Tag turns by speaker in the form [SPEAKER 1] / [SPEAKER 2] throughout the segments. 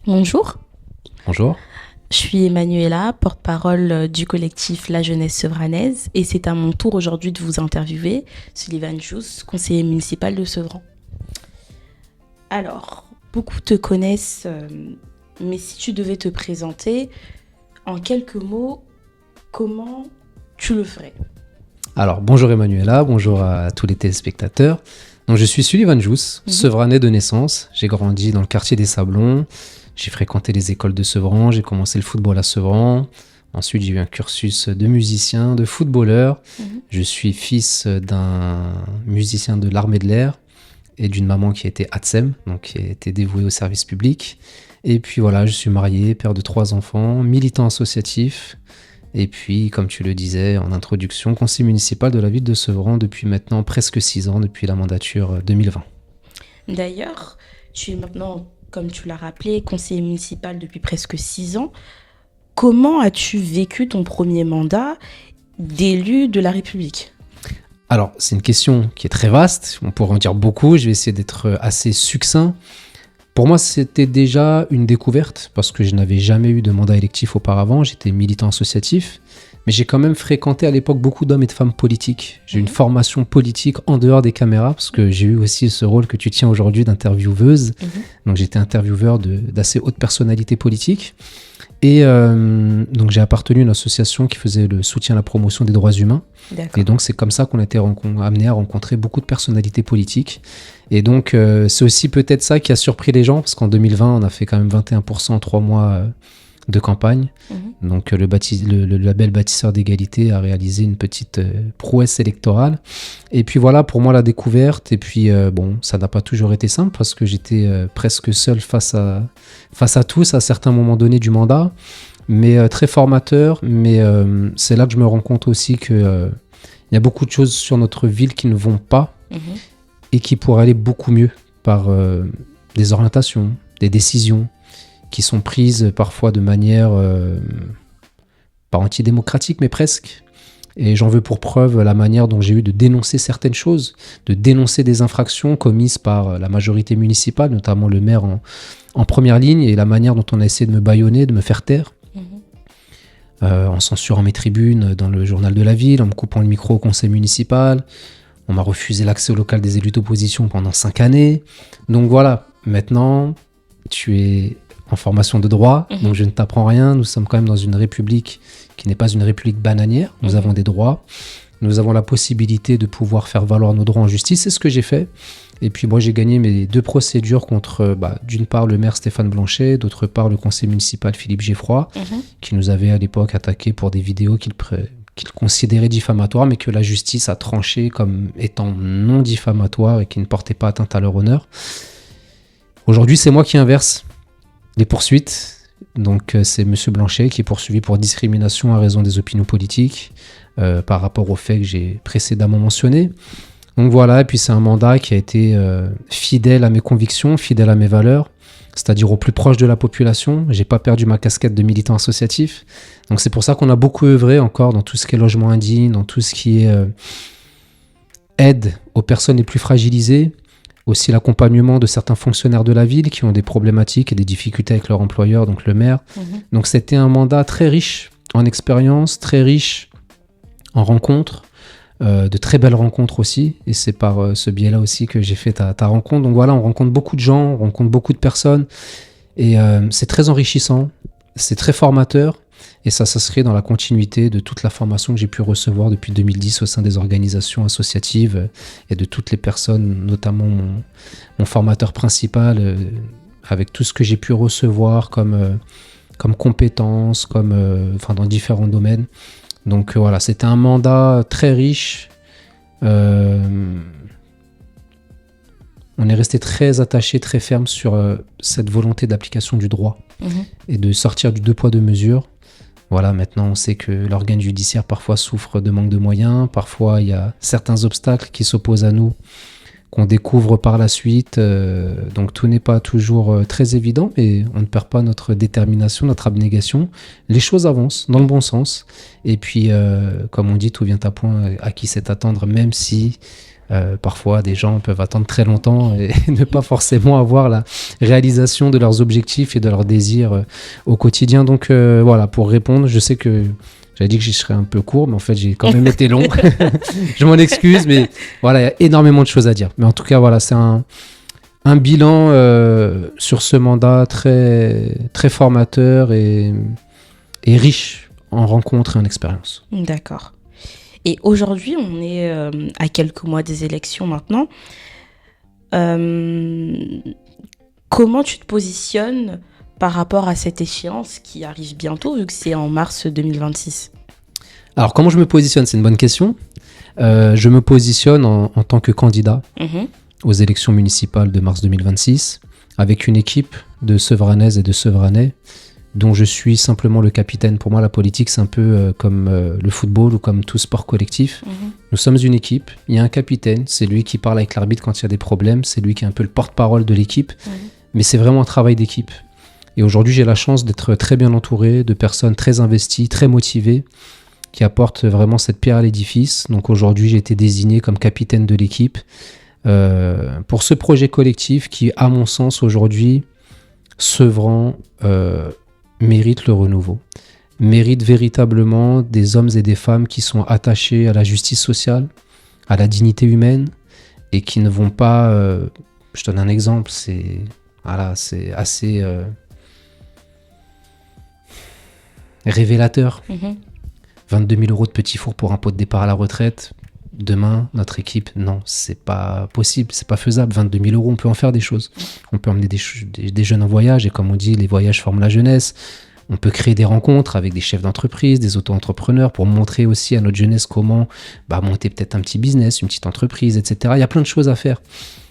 [SPEAKER 1] Bonjour,
[SPEAKER 2] Bonjour.
[SPEAKER 1] je suis Emmanuela, porte-parole du collectif La Jeunesse Sevranaise et c'est à mon tour aujourd'hui de vous interviewer, Sullivan Jous, conseiller municipal de Sevran. Alors, beaucoup te connaissent, mais si tu devais te présenter en quelques mots, comment tu le ferais?
[SPEAKER 2] Alors, bonjour Emmanuela, bonjour à tous les téléspectateurs. Donc, je suis Sullivan Jous, Sevranais de naissance. J'ai grandi dans le quartier des Sablons. J'ai fréquenté les écoles de Sevran. J'ai commencé le football à Sevran. Ensuite, j'ai eu un cursus de musicien, de footballeur. Je suis fils d'un musicien de l'armée de l'air et d'une maman qui était ATSEM, donc qui était dévouée au service public. Et puis voilà, je suis marié, père de 3 enfants, militant associatif. Et puis, comme tu le disais en introduction, conseiller municipal de la ville de Sevran depuis maintenant presque 6 ans, depuis la mandature 2020.
[SPEAKER 1] D'ailleurs, tu es maintenant, comme tu l'as rappelé, conseiller municipal depuis presque 6 ans. Comment as-tu vécu ton premier mandat d'élu de la République?
[SPEAKER 2] Alors, c'est une question qui est très vaste, on pourrait en dire beaucoup, je vais essayer d'être assez succinct. Pour moi, c'était déjà une découverte parce que je n'avais jamais eu de mandat électif auparavant. J'étais militant associatif, mais j'ai quand même fréquenté à l'époque beaucoup d'hommes et de femmes politiques. J'ai eu une formation politique en dehors des caméras parce que j'ai eu aussi ce rôle que tu tiens aujourd'hui d'intervieweuse. Donc, j'étais intervieweur d'assez hautes personnalités politiques. Et donc, j'ai appartenu à une association qui faisait le soutien à la promotion des droits humains.
[SPEAKER 1] D'accord.
[SPEAKER 2] Et donc, c'est comme ça qu'on a été amené à rencontrer beaucoup de personnalités politiques. Et donc, c'est aussi peut-être ça qui a surpris les gens, parce qu'en 2020, on a fait quand même 21% en 3 mois de campagne. Donc, le label Bâtisseur d'égalité a réalisé une petite prouesse électorale. Et puis voilà, pour moi, la découverte. Et puis, bon, ça n'a pas toujours été simple, parce que j'étais presque seul face à tous à certains moments donnés du mandat. Mais très formateur. Mais c'est là que je me rends compte aussi qu'il y a beaucoup de choses sur notre ville qui ne vont pas. Et qui pourraient aller beaucoup mieux par des orientations, des décisions qui sont prises parfois de manière pas antidémocratique, mais presque. Et j'en veux pour preuve la manière dont j'ai eu de dénoncer certaines choses, de dénoncer des infractions commises par la majorité municipale, notamment le maire en première ligne, et la manière dont on a essayé de me bâillonner, de me faire taire, en censurant mes tribunes dans le journal de la ville, en me coupant le micro au conseil municipal. On m'a refusé l'accès au local des élus d'opposition pendant 5 années. Donc voilà, maintenant, tu es en formation de droit, donc je ne t'apprends rien. Nous sommes quand même dans une république qui n'est pas une république bananière. Nous avons des droits. Nous avons la possibilité de pouvoir faire valoir nos droits en justice. C'est ce que j'ai fait. Et puis moi, j'ai gagné mes 2 procédures contre, d'une part, le maire Stéphane Blanchet, d'autre part, le conseiller municipal Philippe Geffroy, qui nous avait à l'époque attaqué pour des vidéos qu'il considérait diffamatoires, mais que la justice a tranché comme étant non diffamatoires et qui ne portaient pas atteinte à leur honneur. Aujourd'hui, c'est moi qui inverse les poursuites. Donc, c'est M. Blanchet qui est poursuivi pour discrimination à raison des opinions politiques par rapport aux faits que j'ai précédemment mentionnés. Donc voilà, et puis c'est un mandat qui a été fidèle à mes convictions, fidèle à mes valeurs, c'est-à-dire au plus proche de la population. J'ai pas perdu ma casquette de militant associatif. Donc c'est pour ça qu'on a beaucoup œuvré encore dans tout ce qui est logement indigne, dans tout ce qui est aide aux personnes les plus fragilisées, aussi l'accompagnement de certains fonctionnaires de la ville qui ont des problématiques et des difficultés avec leur employeur, donc le maire. Donc c'était un mandat très riche en expérience, très riche en rencontres, de très belles rencontres aussi, et c'est par ce biais-là aussi que j'ai fait ta rencontre. Donc voilà, on rencontre beaucoup de gens, on rencontre beaucoup de personnes, et c'est très enrichissant, c'est très formateur, et ça s'inscrit dans la continuité de toute la formation que j'ai pu recevoir depuis 2010 au sein des organisations associatives et de toutes les personnes, notamment mon formateur principal, avec tout ce que j'ai pu recevoir comme compétences, dans différents domaines. Donc voilà, c'était un mandat très riche. On est resté très attaché, très ferme sur cette volonté d'application du droit et de sortir du 2 poids 2 mesures. Voilà, maintenant on sait que l'organe judiciaire parfois souffre de manque de moyens, parfois il y a certains obstacles qui s'opposent à nous, qu'on découvre par la suite. Donc tout n'est pas toujours très évident, mais on ne perd pas notre détermination, notre abnégation. Les choses avancent dans le bon sens. Et puis, comme on dit, tout vient à point à qui sait attendre, même si Parfois, des gens peuvent attendre très longtemps et ne pas forcément avoir la réalisation de leurs objectifs et de leurs désirs au quotidien. Donc voilà, pour répondre, je sais que j'avais dit que j'y serais un peu court, mais en fait, j'ai quand même été long. Je m'en excuse, mais voilà, il y a énormément de choses à dire. Mais en tout cas, voilà, c'est un bilan sur ce mandat très, très formateur et riche en rencontres et en expériences.
[SPEAKER 1] D'accord. Et aujourd'hui, on est à quelques mois des élections maintenant. Comment tu te positionnes par rapport à cette échéance qui arrive bientôt, vu que c'est en mars 2026 ?
[SPEAKER 2] Alors, comment je me positionne ? C'est une bonne question. Je me positionne en tant que candidat aux élections municipales de mars 2026, avec une équipe de Sevranaises et de Sevranais, dont je suis simplement le capitaine. Pour moi, la politique, c'est un peu comme le football ou comme tout sport collectif. Nous sommes une équipe, il y a un capitaine, c'est lui qui parle avec l'arbitre quand il y a des problèmes, c'est lui qui est un peu le porte-parole de l'équipe, mais c'est vraiment un travail d'équipe. Et aujourd'hui, j'ai la chance d'être très bien entouré de personnes très investies, très motivées, qui apportent vraiment cette pierre à l'édifice. Donc aujourd'hui, j'ai été désigné comme capitaine de l'équipe pour ce projet collectif qui, à mon sens, aujourd'hui, Sevran mérite le renouveau, mérite véritablement des hommes et des femmes qui sont attachés à la justice sociale, à la dignité humaine, et qui ne vont pas... je donne un exemple, c'est assez... révélateur. 22 000 € de petit four pour un pot de départ à la retraite. Demain, notre équipe, non, c'est pas possible, c'est pas faisable. 22 000 €, on peut en faire des choses. On peut emmener des jeunes en voyage, et comme on dit, les voyages forment la jeunesse. On peut créer des rencontres avec des chefs d'entreprise, des auto-entrepreneurs, pour montrer aussi à notre jeunesse comment monter peut-être un petit business, une petite entreprise, etc. Il y a plein de choses à faire.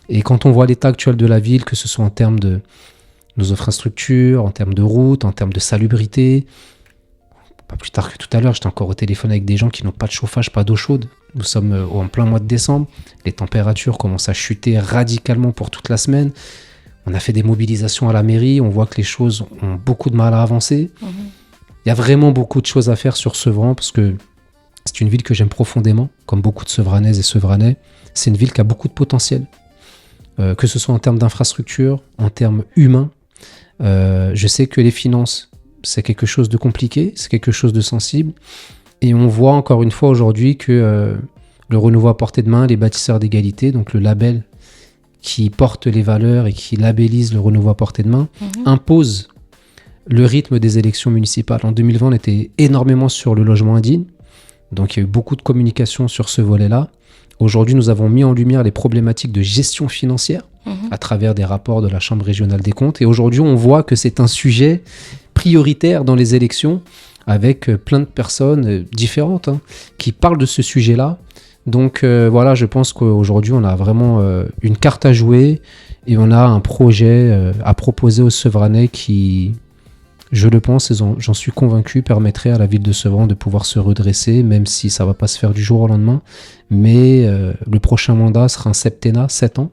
[SPEAKER 2] Et quand on voit l'état actuel de la ville, que ce soit en termes de nos infrastructures, en termes de routes, en termes de salubrité, pas plus tard que tout à l'heure, j'étais encore au téléphone avec des gens qui n'ont pas de chauffage, pas d'eau chaude. Nous sommes en plein mois de décembre. Les températures commencent à chuter radicalement pour toute la semaine. On a fait des mobilisations à la mairie. On voit que les choses ont beaucoup de mal à avancer. Il y a vraiment beaucoup de choses à faire sur Sevran parce que c'est une ville que j'aime profondément, comme beaucoup de Sevranaises et Sevranais. C'est une ville qui a beaucoup de potentiel, que ce soit en termes d'infrastructure, en termes humains. Je sais que les finances, c'est quelque chose de compliqué, c'est quelque chose de sensible. Et on voit encore une fois aujourd'hui que le renouveau à portée de main, les bâtisseurs d'égalité, donc le label qui porte les valeurs et qui labellise le renouveau à portée de main, impose le rythme des élections municipales. En 2020, on était énormément sur le logement indigne. Donc il y a eu beaucoup de communication sur ce volet-là. Aujourd'hui, nous avons mis en lumière les problématiques de gestion financière à travers des rapports de la Chambre régionale des comptes. Et aujourd'hui, on voit que c'est un sujet prioritaire dans les élections, avec plein de personnes différentes qui parlent de ce sujet-là. Donc voilà, je pense qu'aujourd'hui, on a vraiment une carte à jouer et on a un projet à proposer aux Sevranais qui, je le pense et j'en suis convaincu, permettrait à la ville de Sevran de pouvoir se redresser, même si ça ne va pas se faire du jour au lendemain. Mais le prochain mandat sera un septennat, 7 ans.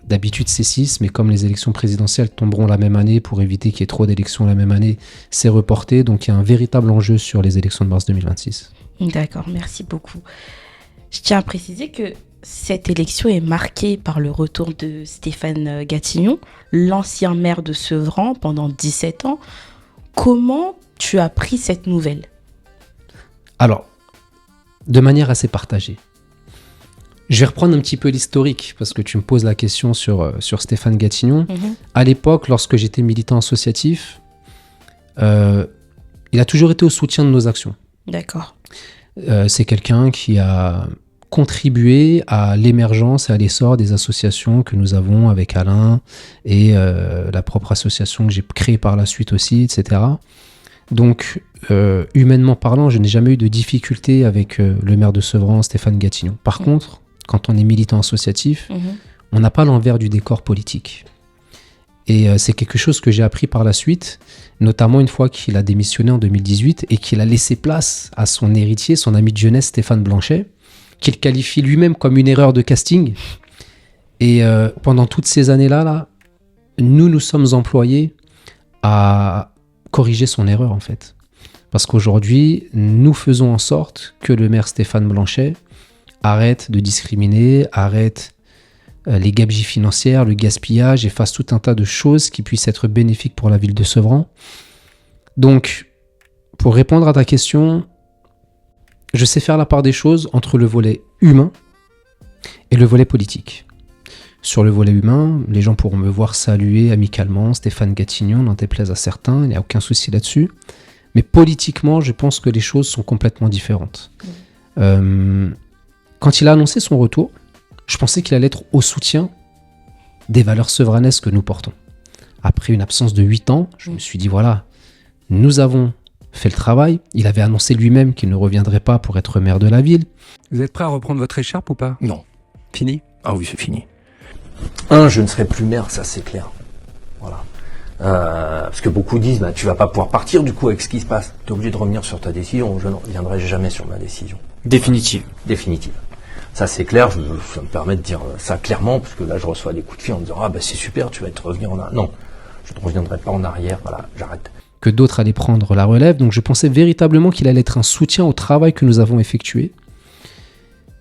[SPEAKER 2] D'habitude, c'est 6, mais comme les élections présidentielles tomberont la même année, pour éviter qu'il y ait trop d'élections la même année, c'est reporté. Donc, il y a un véritable enjeu sur les élections de mars 2026.
[SPEAKER 1] D'accord, merci beaucoup. Je tiens à préciser que cette élection est marquée par le retour de Stéphane Gatignon, l'ancien maire de Sevran pendant 17 ans. Comment tu as pris cette nouvelle ?
[SPEAKER 2] Alors, de manière assez partagée. Je vais reprendre un petit peu l'historique, parce que tu me poses la question sur Stéphane Gatignon. À l'époque, lorsque j'étais militant associatif, il a toujours été au soutien de nos actions.
[SPEAKER 1] D'accord.
[SPEAKER 2] C'est quelqu'un qui a contribué à l'émergence et à l'essor des associations que nous avons avec Alain et la propre association que j'ai créée par la suite aussi, etc. Donc, humainement parlant, je n'ai jamais eu de difficulté avec le maire de Sevran, Stéphane Gatignon. Par contre, quand on est militant associatif, on n'a pas l'envers du décor politique. Et c'est quelque chose que j'ai appris par la suite, notamment une fois qu'il a démissionné en 2018 et qu'il a laissé place à son héritier, son ami de jeunesse Stéphane Blanchet, qu'il qualifie lui-même comme une erreur de casting. Et pendant toutes ces années-là, nous sommes employés à corriger son erreur, en fait. Parce qu'aujourd'hui, nous faisons en sorte que le maire Stéphane Blanchet arrête de discriminer, arrête les gabegies financières, le gaspillage et fasse tout un tas de choses qui puissent être bénéfiques pour la ville de Sevran. Donc, pour répondre à ta question, je sais faire la part des choses entre le volet humain et le volet politique. Sur le volet humain, les gens pourront me voir saluer amicalement Stéphane Gatignon, n'en déplaise à certains, il n'y a aucun souci là-dessus. Mais politiquement, je pense que les choses sont complètement différentes. Quand il a annoncé son retour, je pensais qu'il allait être au soutien des valeurs sevranesses que nous portons. Après une absence de 8 ans, je me suis dit, voilà, nous avons fait le travail. Il avait annoncé lui-même qu'il ne reviendrait pas pour être maire de la ville.
[SPEAKER 3] Vous êtes prêt à reprendre votre écharpe ou pas?
[SPEAKER 4] Non.
[SPEAKER 3] Fini?
[SPEAKER 4] Ah oui, c'est fini. Je ne serai plus maire, ça c'est clair. Voilà. Parce que beaucoup disent, tu vas pas pouvoir partir du coup avec ce qui se passe. Tu es obligé de revenir sur ta décision. Je ne reviendrai jamais sur ma décision.
[SPEAKER 5] Définitive.
[SPEAKER 4] Ça c'est clair, ça me permet de dire ça clairement, parce que là je reçois des coups de fil en me disant c'est super, tu vas être revenu en arrière. Non, je ne reviendrai pas en arrière, voilà, j'arrête.
[SPEAKER 2] Que d'autres allaient prendre la relève, donc je pensais véritablement qu'il allait être un soutien au travail que nous avons effectué.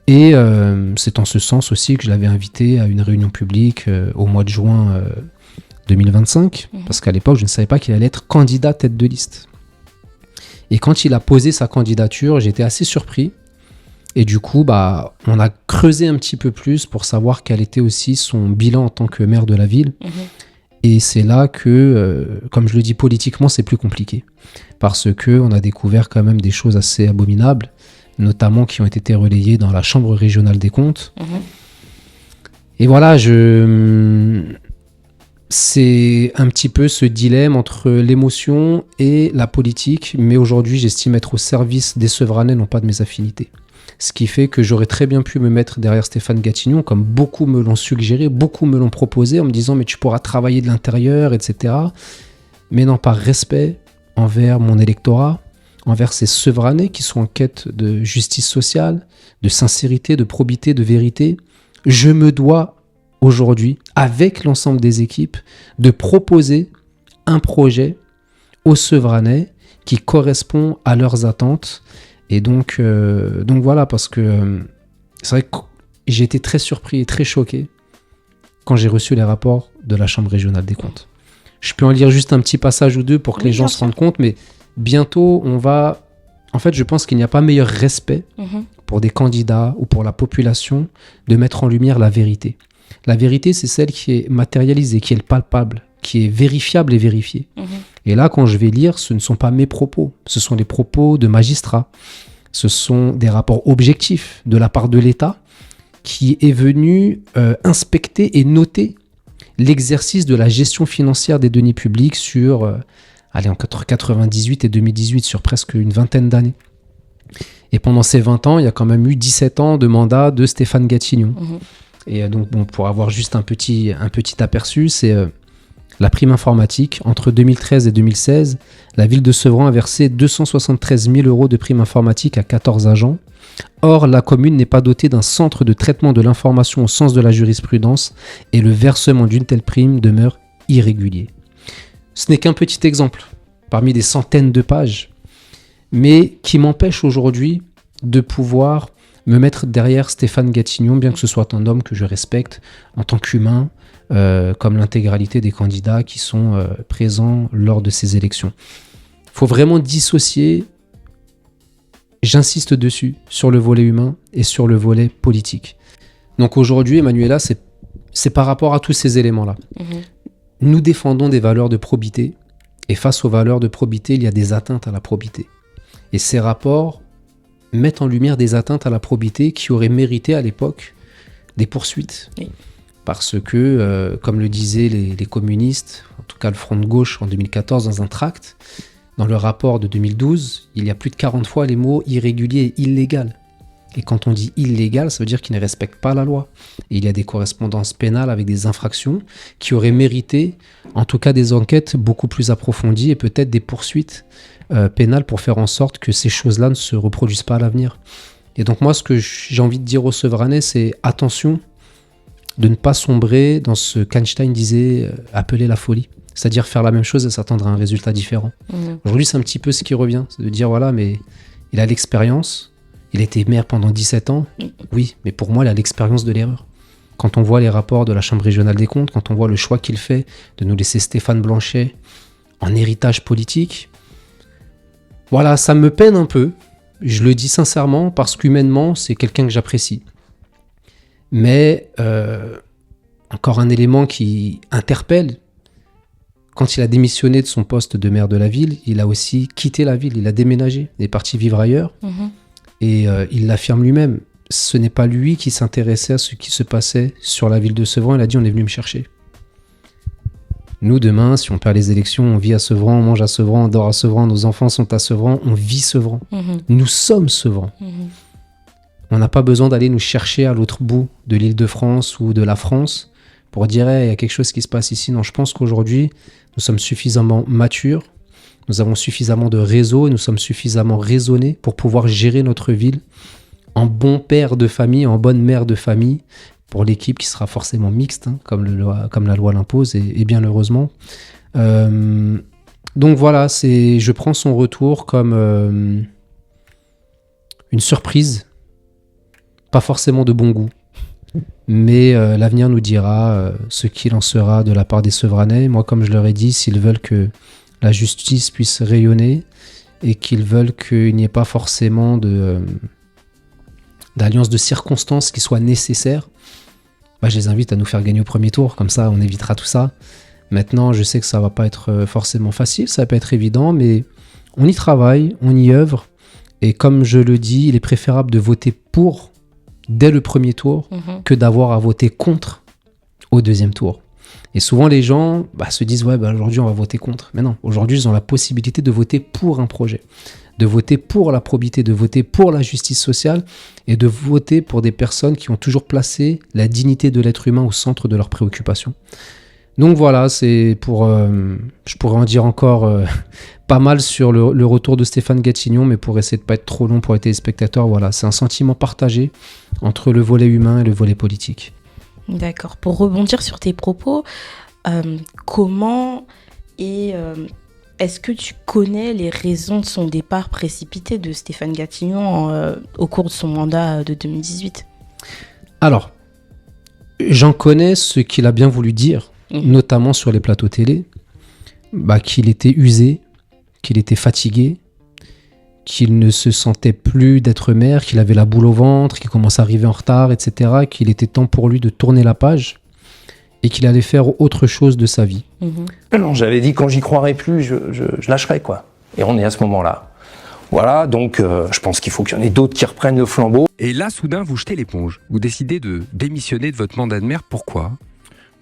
[SPEAKER 2] Et c'est en ce sens aussi que je l'avais invité à une réunion publique au mois de juin 2025, parce qu'à l'époque je ne savais pas qu'il allait être candidat tête de liste. Et quand il a posé sa candidature, j'étais assez surpris. Et du coup, on a creusé un petit peu plus pour savoir quel était aussi son bilan en tant que maire de la ville. Et c'est là que, comme je le dis politiquement, c'est plus compliqué. Parce qu'on a découvert quand même des choses assez abominables, notamment qui ont été relayées dans la Chambre régionale des comptes. Et voilà, c'est un petit peu ce dilemme entre l'émotion et la politique. Mais aujourd'hui, j'estime être au service des Sevranais, non pas de mes affinités. Ce qui fait que j'aurais très bien pu me mettre derrière Stéphane Gatignon, comme beaucoup me l'ont suggéré, beaucoup me l'ont proposé, en me disant « mais tu pourras travailler de l'intérieur, etc. » Mais non, par respect envers mon électorat, envers ces Sevranais qui sont en quête de justice sociale, de sincérité, de probité, de vérité, je me dois aujourd'hui, avec l'ensemble des équipes, de proposer un projet aux Sevranais qui correspond à leurs attentes. Et donc voilà, parce que c'est vrai que j'ai été très surpris et très choqué quand j'ai reçu les rapports de la Chambre régionale des comptes. Je peux en lire juste un petit passage ou deux pour que les gens se rendent compte, mais bientôt on va... En fait, je pense qu'il n'y a pas meilleur respect pour des candidats ou pour la population de mettre en lumière la vérité. La vérité, c'est celle qui est matérialisée, qui est palpable, qui est vérifiable et vérifiée. Et là, quand je vais lire, ce ne sont pas mes propos, ce sont les propos de magistrats. Ce sont des rapports objectifs de la part de l'État qui est venu inspecter et noter l'exercice de la gestion financière des deniers publics entre 98 et 2018, sur presque une vingtaine d'années. Et pendant ces 20 ans, il y a quand même eu 17 ans de mandat de Stéphane Gatignon. Et donc, pour avoir juste un petit aperçu, c'est... la prime informatique, entre 2013 et 2016, la ville de Sevran a versé 273 000 € de prime informatique à 14 agents. Or, la commune n'est pas dotée d'un centre de traitement de l'information au sens de la jurisprudence et le versement d'une telle prime demeure irrégulier. Ce n'est qu'un petit exemple, parmi des centaines de pages, mais qui m'empêche aujourd'hui de pouvoir me mettre derrière Stéphane Gatignon, bien que ce soit un homme que je respecte en tant qu'humain, comme l'intégralité des candidats qui sont présents lors de ces élections. Il faut vraiment dissocier, j'insiste dessus, sur le volet humain et sur le volet politique. Donc aujourd'hui, Emmanuela, c'est par rapport à tous ces éléments-là. Nous défendons des valeurs de probité, et face aux valeurs de probité, il y a des atteintes à la probité. Et ces rapports mettent en lumière des atteintes à la probité qui auraient mérité à l'époque des poursuites. Oui. Parce que, comme le disaient les communistes, en tout cas le Front de gauche en 2014 dans un tract, dans le rapport de 2012, il y a plus de 40 fois les mots irrégulier et illégal. Et quand on dit illégal, ça veut dire qu'il ne respecte pas la loi. Et il y a des correspondances pénales avec des infractions qui auraient mérité, en tout cas, des enquêtes beaucoup plus approfondies et peut-être des poursuites pénales pour faire en sorte que ces choses-là ne se reproduisent pas à l'avenir. Et donc moi, ce que j'ai envie de dire aux Sevranais, c'est attention de ne pas sombrer dans ce qu'Einstein disait appeler la folie. C'est-à-dire faire la même chose et s'attendre à un résultat différent. Aujourd'hui, c'est un petit peu ce qui revient. C'est de dire, voilà, mais il a l'expérience, Il a été maire pendant 17 ans. Oui, mais pour moi, il a l'expérience de l'erreur. Quand on voit les rapports de la Chambre régionale des comptes, quand on voit le choix qu'il fait de nous laisser Stéphane Blanchet en héritage politique, voilà, ça me peine un peu. Je le dis sincèrement parce qu'humainement, c'est quelqu'un que j'apprécie. Mais encore un élément qui interpelle, quand il a démissionné de son poste de maire de la ville, il a aussi quitté la ville, il a déménagé, il est parti vivre ailleurs. Et il l'affirme lui-même. Ce n'est pas lui qui s'intéressait à ce qui se passait sur la ville de Sevran. Il a dit, on est venu me chercher. Nous, demain, si on perd les élections, on vit à Sevran, on mange à Sevran, on dort à Sevran, nos enfants sont à Sevran, on vit Sevran. Nous sommes Sevran. On n'a pas besoin d'aller nous chercher à l'autre bout de l'Île-de-France ou de la France pour dire, hey, il y a quelque chose qui se passe ici. Non, je pense qu'aujourd'hui, nous sommes suffisamment matures, nous avons suffisamment de réseaux et nous sommes suffisamment raisonnés pour pouvoir gérer notre ville en bon père de famille, en bonne mère de famille, pour l'équipe qui sera forcément mixte, hein, comme la loi l'impose, et bien heureusement. Donc voilà, je prends son retour comme une surprise, pas forcément de bon goût, mais l'avenir nous dira ce qu'il en sera de la part des Sevranais. Moi, comme je leur ai dit, s'ils veulent que la justice puisse rayonner et qu'ils veulent qu'il n'y ait pas forcément d'alliance de circonstances qui soit nécessaire, je les invite à nous faire gagner au premier tour, comme ça on évitera tout ça. Maintenant, je sais que ça va pas être forcément facile, ça va pas être évident, mais on y travaille, on y œuvre, et comme je le dis, il est préférable de voter pour dès le premier tour que d'avoir à voter contre au deuxième tour. Et souvent les gens se disent aujourd'hui on va voter contre. Mais non, aujourd'hui ils ont la possibilité de voter pour un projet, de voter pour la probité, de voter pour la justice sociale et de voter pour des personnes qui ont toujours placé la dignité de l'être humain au centre de leurs préoccupations. Donc voilà, c'est pour... je pourrais en dire encore pas mal sur le retour de Stéphane Gattignon, mais pour essayer de ne pas être trop long pour les téléspectateurs, voilà, c'est un sentiment partagé entre le volet humain et le volet politique.
[SPEAKER 1] D'accord. Pour rebondir sur tes propos, comment est-ce que tu connais les raisons de son départ précipité de Stéphane Gattignon au cours de son mandat de 2018 ?
[SPEAKER 2] Alors, j'en connais ce qu'il a bien voulu dire, notamment sur les plateaux télé, qu'il était usé, qu'il était fatigué, qu'il ne se sentait plus d'être maire, qu'il avait la boule au ventre, qu'il commençait à arriver en retard, etc., qu'il était temps pour lui de tourner la page et qu'il allait faire autre chose de sa vie.
[SPEAKER 4] Alors, j'avais dit quand j'y croirais plus, je lâcherais, quoi. Et on est à ce moment-là. Voilà, donc je pense qu'il faut qu'il y en ait d'autres qui reprennent le flambeau.
[SPEAKER 3] Et là, soudain, vous jetez l'éponge. Vous décidez de démissionner de votre mandat de maire. Pourquoi ?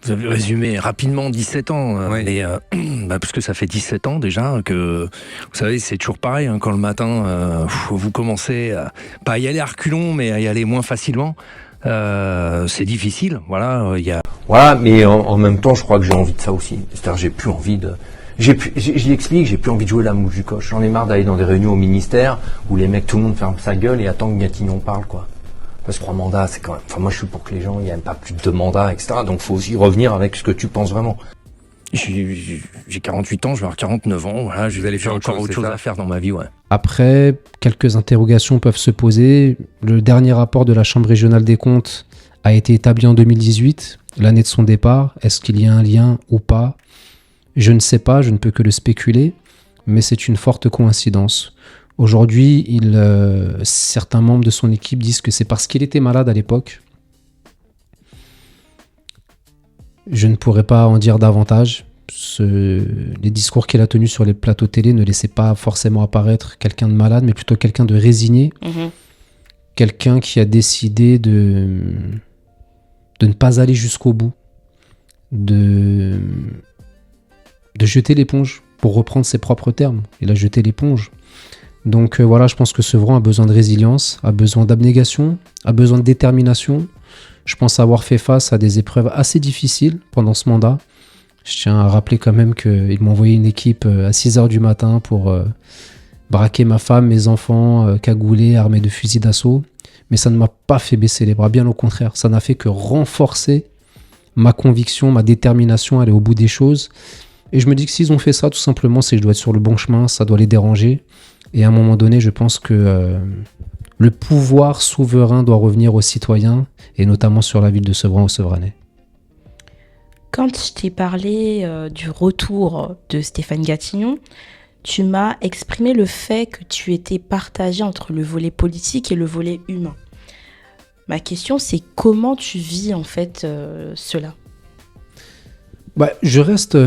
[SPEAKER 4] Vous avez résumé rapidement 17 ans, mais, parce que ça fait 17 ans déjà que, vous savez, c'est toujours pareil, hein, quand le matin, vous commencez pas à y aller à reculons, mais à y aller moins facilement, c'est difficile, voilà. Voilà, mais en même temps, je crois que j'ai envie de ça aussi. C'est-à-dire, j'ai plus envie de... Je l'explique, j'ai plus envie de jouer la mouche du coche. J'en ai marre d'aller dans des réunions au ministère où les mecs, tout le monde ferme sa gueule et attend que Gattignon parle, quoi. Parce que 3 mandats, c'est quand même... Enfin, moi, je suis pour que les gens, il n'y ait pas plus de 2 mandats, etc. Donc, il faut aussi revenir avec ce que tu penses vraiment. J'ai 48 ans, je vais avoir 49 ans, voilà, je vais aller faire encore autre chose à faire dans ma vie, ouais.
[SPEAKER 2] Après, quelques interrogations peuvent se poser. Le dernier rapport de la Chambre régionale des comptes a été établi en 2018, l'année de son départ. Est-ce qu'il y a un lien ou pas ? Je ne sais pas, je ne peux que le spéculer, mais c'est une forte coïncidence. Aujourd'hui, certains membres de son équipe disent que c'est parce qu'il était malade à l'époque. Je ne pourrais pas en dire davantage. Les discours qu'il a tenus sur les plateaux télé ne laissaient pas forcément apparaître quelqu'un de malade, mais plutôt quelqu'un de résigné. Quelqu'un qui a décidé de ne pas aller jusqu'au bout. De jeter l'éponge, pour reprendre ses propres termes. Il a jeté l'éponge. Donc voilà, je pense que Sevran a besoin de résilience, a besoin d'abnégation, a besoin de détermination. Je pense avoir fait face à des épreuves assez difficiles pendant ce mandat. Je tiens à rappeler quand même qu'ils m'ont envoyé une équipe à 6h du matin pour braquer ma femme, mes enfants, cagoulés, armés de fusils d'assaut. Mais ça ne m'a pas fait baisser les bras, bien au contraire. Ça n'a fait que renforcer ma conviction, ma détermination à aller au bout des choses. Et je me dis que s'ils ont fait ça, tout simplement, c'est que je dois être sur le bon chemin, ça doit les déranger. Et à un moment donné, je pense que le pouvoir souverain doit revenir aux citoyens, et notamment sur la ville de Sevran au Sevranais.
[SPEAKER 1] Quand je t'ai parlé du retour de Stéphane Gatignon, tu m'as exprimé le fait que tu étais partagé entre le volet politique et le volet humain. Ma question, c'est comment tu vis en fait cela ?
[SPEAKER 2] Je reste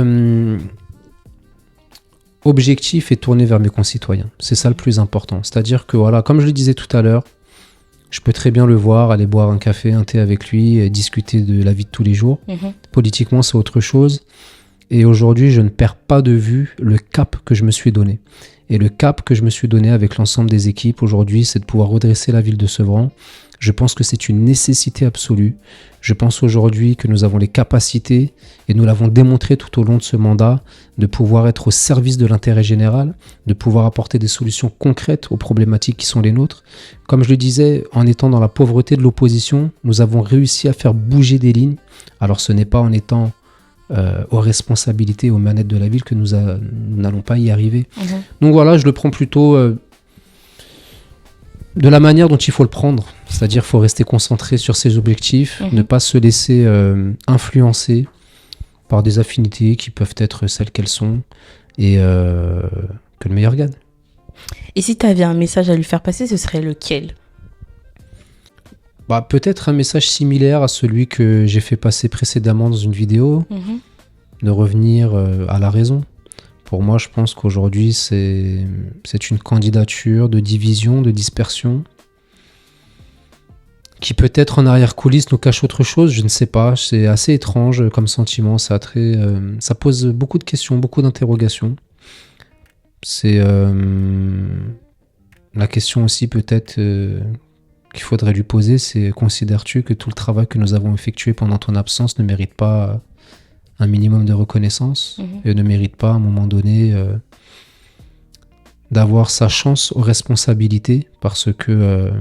[SPEAKER 2] objectif et tourné vers mes concitoyens. C'est ça le plus important. C'est-à-dire que, voilà, comme je le disais tout à l'heure, je peux très bien le voir, aller boire un café, un thé avec lui, discuter de la vie de tous les jours. Politiquement, c'est autre chose. Et aujourd'hui, je ne perds pas de vue le cap que je me suis donné. Et le cap que je me suis donné avec l'ensemble des équipes aujourd'hui, c'est de pouvoir redresser la ville de Sevran. Je pense que c'est une nécessité absolue. Je pense aujourd'hui que nous avons les capacités, et nous l'avons démontré tout au long de ce mandat, de pouvoir être au service de l'intérêt général, de pouvoir apporter des solutions concrètes aux problématiques qui sont les nôtres. Comme je le disais, en étant dans la pauvreté de l'opposition, nous avons réussi à faire bouger des lignes. Alors ce n'est pas en étant aux responsabilités, aux manettes de la ville que nous n'allons pas y arriver. Donc voilà, je le prends plutôt de la manière dont il faut le prendre. C'est-à-dire qu'il faut rester concentré sur ses objectifs, ne pas se laisser influencer par des affinités qui peuvent être celles qu'elles sont, et que le meilleur gagne.
[SPEAKER 1] Et si tu avais un message à lui faire passer, ce serait lequel ?
[SPEAKER 2] Peut-être un message similaire à celui que j'ai fait passer précédemment dans une vidéo, de revenir à la raison. Pour moi, je pense qu'aujourd'hui, c'est une candidature de division, de dispersion, qui peut-être en arrière-coulisses nous cache autre chose, je ne sais pas. C'est assez étrange comme sentiment, ça pose beaucoup de questions, beaucoup d'interrogations. C'est la question aussi peut-être qu'il faudrait lui poser, c'est: considères-tu que tout le travail que nous avons effectué pendant ton absence ne mérite pas un minimum de reconnaissance, et ne mérite pas à un moment donné d'avoir sa chance aux responsabilités, parce que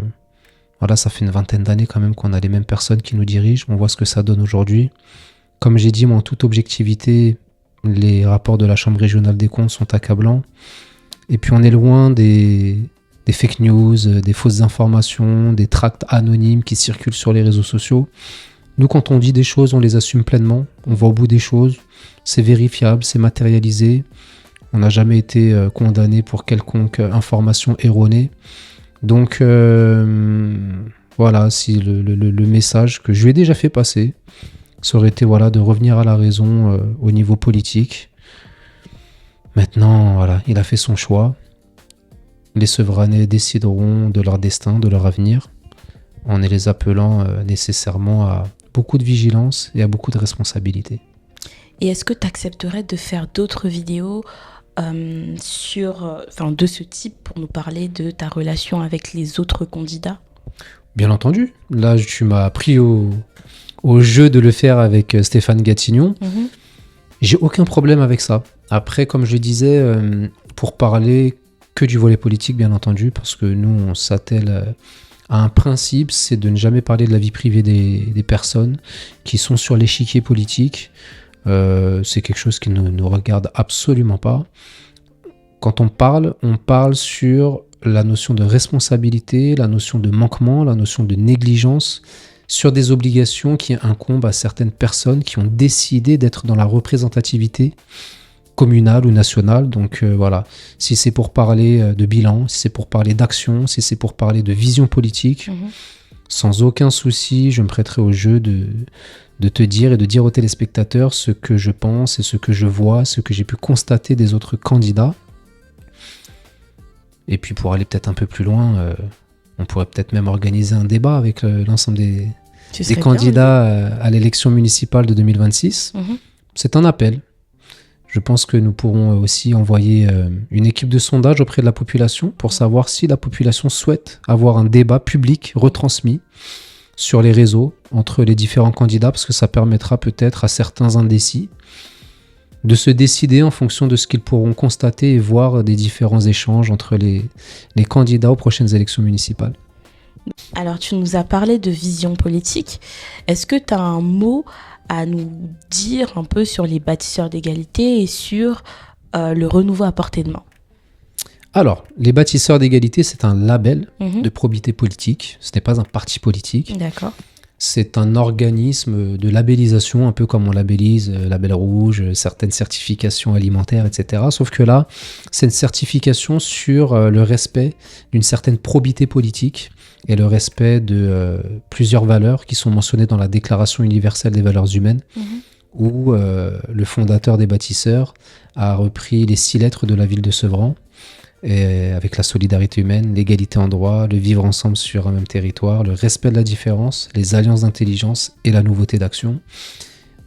[SPEAKER 2] voilà, ça fait une vingtaine d'années quand même qu'on a les mêmes personnes qui nous dirigent, on voit ce que ça donne aujourd'hui. Comme j'ai dit, moi, en toute objectivité, les rapports de la Chambre régionale des comptes sont accablants, et puis on est loin des fake news, des fausses informations, des tracts anonymes qui circulent sur les réseaux sociaux. Nous, quand on dit des choses, on les assume pleinement, on va au bout des choses, c'est vérifiable, c'est matérialisé, on n'a jamais été condamné pour quelconque information erronée. Donc voilà, si le message que je lui ai déjà fait passer, ça aurait été de revenir à la raison au niveau politique. Maintenant, voilà, il a fait son choix. Les Sevranais décideront de leur destin, de leur avenir, en les appelant nécessairement à beaucoup de vigilance et à beaucoup de responsabilité.
[SPEAKER 1] Et est-ce que tu accepterais de faire d'autres vidéos de ce type pour nous parler de ta relation avec les autres candidats ?
[SPEAKER 2] Bien entendu. Là, tu m'as pris au jeu de le faire avec Stéphane Gatignon. J'ai aucun problème avec ça. Après, comme je disais, pour parler que du volet politique, bien entendu, parce que nous, on s'attelle à un principe, c'est de ne jamais parler de la vie privée des personnes qui sont sur l'échiquier politique. C'est quelque chose qui ne nous regarde absolument pas. Quand on parle sur la notion de responsabilité, la notion de manquement, la notion de négligence, sur des obligations qui incombent à certaines personnes qui ont décidé d'être dans la représentativité communale ou nationale. Donc voilà, si c'est pour parler de bilan, si c'est pour parler d'action, si c'est pour parler de vision politique, sans aucun souci, je me prêterai au jeu de te dire et de dire aux téléspectateurs ce que je pense et ce que je vois, ce que j'ai pu constater des autres candidats. Et puis pour aller peut-être un peu plus loin, on pourrait peut-être même organiser un débat avec l'ensemble des candidats à l'élection municipale de 2026. C'est un appel. Je pense que nous pourrons aussi envoyer une équipe de sondage auprès de la population pour savoir si la population souhaite avoir un débat public retransmis sur les réseaux entre les différents candidats, parce que ça permettra peut-être à certains indécis de se décider en fonction de ce qu'ils pourront constater et voir des différents échanges entre les candidats aux prochaines élections municipales.
[SPEAKER 1] Alors, tu nous as parlé de vision politique. Est-ce que tu as un mot à nous dire un peu sur les bâtisseurs d'égalité et sur le renouveau à portée de main ?
[SPEAKER 2] Alors, les bâtisseurs d'égalité, c'est un label
[SPEAKER 1] Mhm.
[SPEAKER 2] de probité politique. Ce n'est pas un parti politique.
[SPEAKER 1] D'accord.
[SPEAKER 2] C'est un organisme de labellisation, un peu comme on labellise label rouge, certaines certifications alimentaires, etc. Sauf que là, c'est une certification sur le respect d'une certaine probité politique et le respect de plusieurs valeurs qui sont mentionnées dans la Déclaration universelle des valeurs humaines,
[SPEAKER 1] Mhm.
[SPEAKER 2] où le fondateur des bâtisseurs a repris les 6 lettres de la ville de Sevran, et avec la solidarité humaine, l'égalité en droit, le vivre ensemble sur un même territoire, le respect de la différence, les alliances d'intelligence et la nouveauté d'action.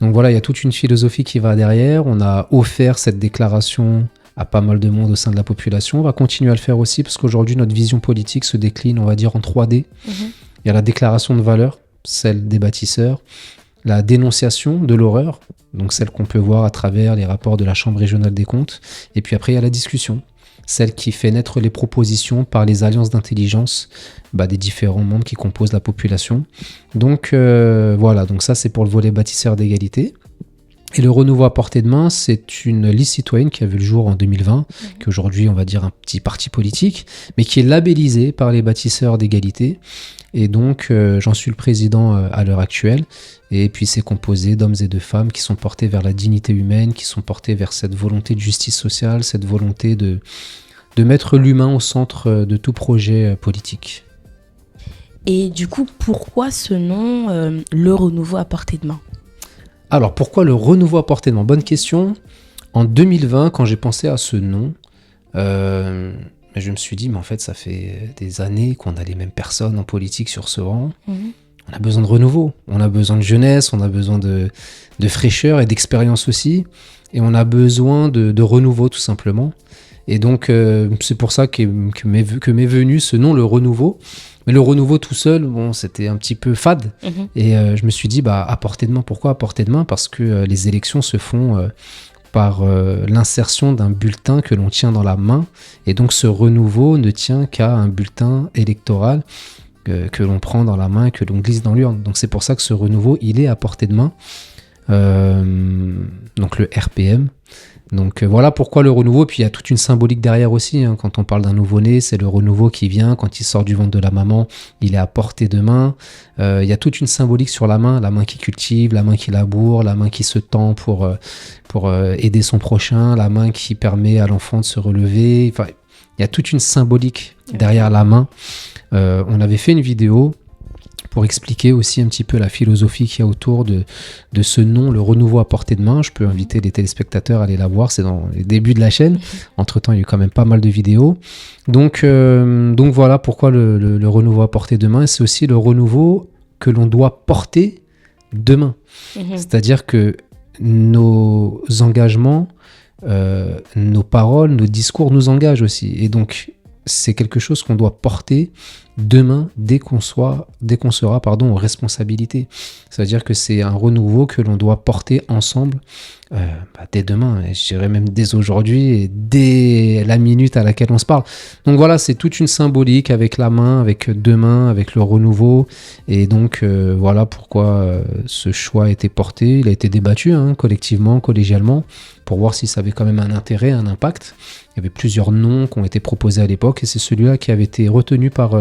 [SPEAKER 2] Donc voilà, il y a toute une philosophie qui va derrière. On a offert cette déclaration à pas mal de monde au sein de la population. On va continuer à le faire aussi parce qu'aujourd'hui, notre vision politique se décline, on va dire, en 3D.
[SPEAKER 1] Mhm.
[SPEAKER 2] Il y a la déclaration de valeur, celle des bâtisseurs, la dénonciation de l'horreur, donc celle qu'on peut voir à travers les rapports de la Chambre régionale des comptes, et puis après il y a la discussion, celle qui fait naître les propositions par les alliances d'intelligence des différents membres qui composent la population. Donc voilà, donc ça c'est pour le volet bâtisseur d'égalité. Et le renouveau à portée de main, c'est une liste citoyenne qui a vu le jour en 2020, qui aujourd'hui on va dire un petit parti politique, mais qui est labellisé par les bâtisseurs d'égalité. Et donc j'en suis le président à l'heure actuelle. Et puis c'est composé d'hommes et de femmes qui sont portés vers la dignité humaine, qui sont portés vers cette volonté de justice sociale, cette volonté de mettre l'humain au centre de tout projet politique.
[SPEAKER 1] Et du coup, pourquoi ce nom, le renouveau à portée de main?
[SPEAKER 2] Alors, pourquoi le renouveau à portée de main? Bonne question. En 2020, quand j'ai pensé à ce nom, je me suis dit, mais en fait, ça fait des années qu'on a les mêmes personnes en politique sur ce rang.
[SPEAKER 1] Mhm.
[SPEAKER 2] On a besoin de renouveau, on a besoin de jeunesse, on a besoin de fraîcheur et d'expérience aussi. Et on a besoin de renouveau, tout simplement. Et donc, c'est pour ça que m'est venu ce nom, le renouveau. Mais le renouveau tout seul, bon, c'était un petit peu fade.
[SPEAKER 1] Mhm.
[SPEAKER 2] Et je me suis dit, à portée de main. Pourquoi à portée de main? Parce que les élections se font par l'insertion d'un bulletin que l'on tient dans la main. Et donc, ce renouveau ne tient qu'à un bulletin électoral que l'on prend dans la main et que l'on glisse dans l'urne. Donc, c'est pour ça que ce renouveau, il est à portée de main. Donc, le RPM. Donc voilà pourquoi le renouveau, puis il y a toute une symbolique derrière aussi, hein. Quand on parle d'un nouveau-né, c'est le renouveau qui vient, quand il sort du ventre de la maman, il est à portée de main. Il y a toute une symbolique sur la main qui cultive, la main qui laboure, la main qui se tend pour aider son prochain, la main qui permet à l'enfant de se relever. Enfin, il y a toute une symbolique derrière la main. On avait fait une vidéo pour expliquer aussi un petit peu la philosophie qu'il y a autour de ce nom, le renouveau à portée de main. Je peux inviter les téléspectateurs à aller la voir, c'est dans les débuts de la chaîne. Entre-temps, il y a eu quand même pas mal de vidéos. Donc voilà pourquoi le renouveau à portée de main. C'est aussi le renouveau que l'on doit porter demain.
[SPEAKER 1] Mhm.
[SPEAKER 2] C'est-à-dire que nos engagements, nos paroles, nos discours nous engagent aussi. Et donc, c'est quelque chose qu'on doit porter demain dès qu'on sera aux responsabilités. C'est-à-dire que c'est un renouveau que l'on doit porter ensemble dès demain, et je dirais même dès aujourd'hui et dès la minute à laquelle on se parle. Donc voilà, c'est toute une symbolique avec la main, avec demain, avec le renouveau. Et donc voilà pourquoi ce choix a été porté. Il a été débattu collectivement, collégialement, pour voir si ça avait quand même un intérêt, un impact. Il y avait plusieurs noms qui ont été proposés à l'époque et c'est celui-là qui avait été retenu par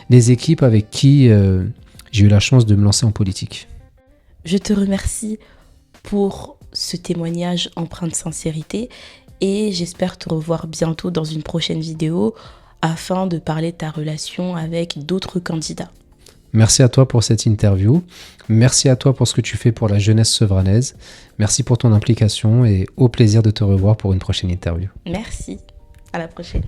[SPEAKER 2] les équipes avec qui j'ai eu la chance de me lancer en politique.
[SPEAKER 1] Je te remercie pour ce témoignage empreint de sincérité et j'espère te revoir bientôt dans une prochaine vidéo afin de parler de ta relation avec d'autres candidats.
[SPEAKER 2] Merci à toi pour cette interview. Merci à toi pour ce que tu fais pour la jeunesse sevranaise. Merci pour ton implication et au plaisir de te revoir pour une prochaine interview.
[SPEAKER 1] Merci. À la prochaine.